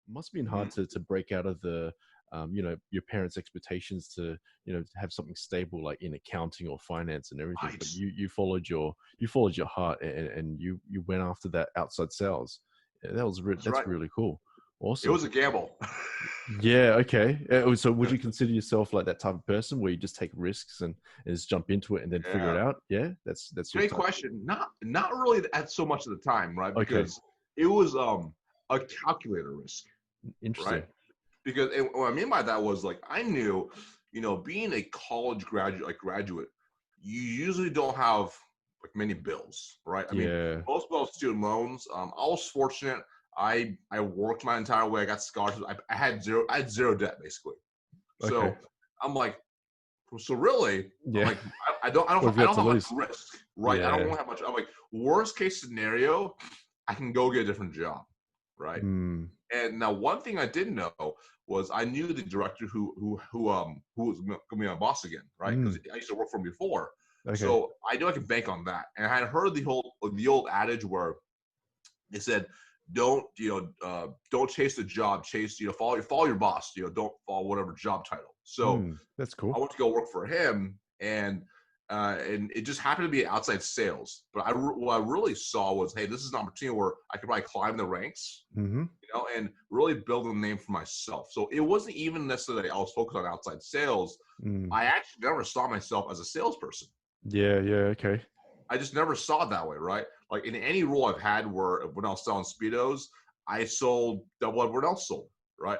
Must have been hard to break out of the, your parents' expectations to, have something stable like in accounting or finance and everything. Right. But you followed your heart, and you went after that outside sales. Yeah, That's that's right. really cool. It Awesome. was a gamble. Yeah. Okay. So would you consider yourself like that type of person where you just take risks and just jump into it and then figure it Yeah. out? Yeah. That's your Great type. question. Not really at so much at the time, right? Okay. Because it was a calculator risk, right? Interesting. Because what I mean by that was like I knew, being a college graduate, you usually don't have like many bills, right? I mean, Yeah. most of those student loans. I was fortunate. I worked my entire way. I got scholarships. I had zero debt basically. Okay. So I'm like, so really, I'm Yeah. like, I don't What have you got don't to have much lose? risk, right? I don't Yeah. want to have much. I'm like, worst case scenario, I can go get a different job, right? Mm. And now one thing I didn't know was I knew the director who was going to be my boss again, right? Because Mm. I used to work for him before, Okay. so I knew I could bank on that. And I had heard the old adage where they said, don't chase the job, chase follow your boss, don't follow whatever job title. So That's I cool. went to go work for him, and it just happened to be outside sales. But what I really saw was, hey, this is an opportunity where I could probably climb the ranks, Mm-hmm. and really build a name for myself. So it wasn't even necessarily I was focused on outside sales. Mm. I actually never saw myself as a salesperson. Yeah. Yeah. Okay. I just never saw it that way, right? Like in any role I've had where when I was selling Speedos, I sold double everyone else sold, right?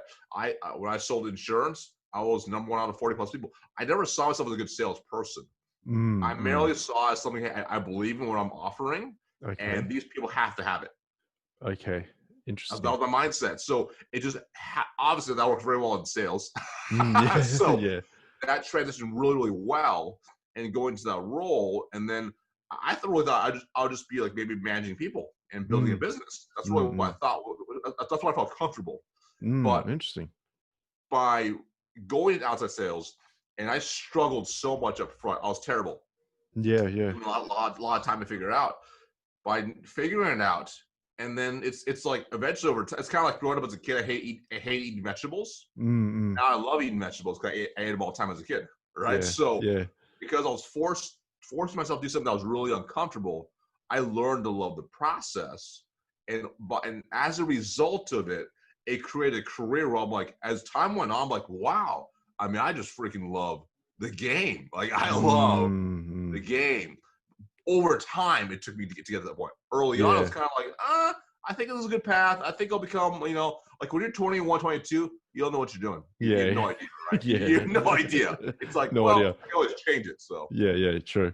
When I sold insurance, I was number one out of 40 plus people. I never saw myself as a good salesperson. I Mm. Mm. merely saw it as something I believe in what I'm offering, Okay. and these people have to have it. Okay. That Interesting. was my mindset. So it just obviously that works very well in sales. Yeah. So Yeah. that transitioned really, really well and go into that role. And then really thought I'll just be like maybe managing people and building a Mm. business. That's really Mm. what I Mm. thought. That's why I felt comfortable. Mm. But Interesting. by going into outside sales, and I struggled so much up front. I was terrible. Yeah. It Yeah. took me a lot of time to figure it out. By figuring it out, and then it's like eventually over time, it's kind of like growing up as a kid. I hate eating vegetables. Mm. Mm. Now I love eating vegetables because I ate them all the time as a kid, right? Yeah. So Yeah. because I was forcing myself to do something that was really uncomfortable, I learned to love the process, and as a result of it, it created a career where I'm like, as time went on, I'm like, wow. I mean, I just freaking love the game. Like I love Mm. the Mm. game. Over time, it took me to get to that point. Early on, I was Yeah. kind of like, I think this is a good path. I think I'll become, like when you're 21, 22, you don't know what you're doing. You have Yeah. no idea, right? You Yeah. have no idea. It's like, No well, idea. I can always change it. So Yeah. Yeah. True.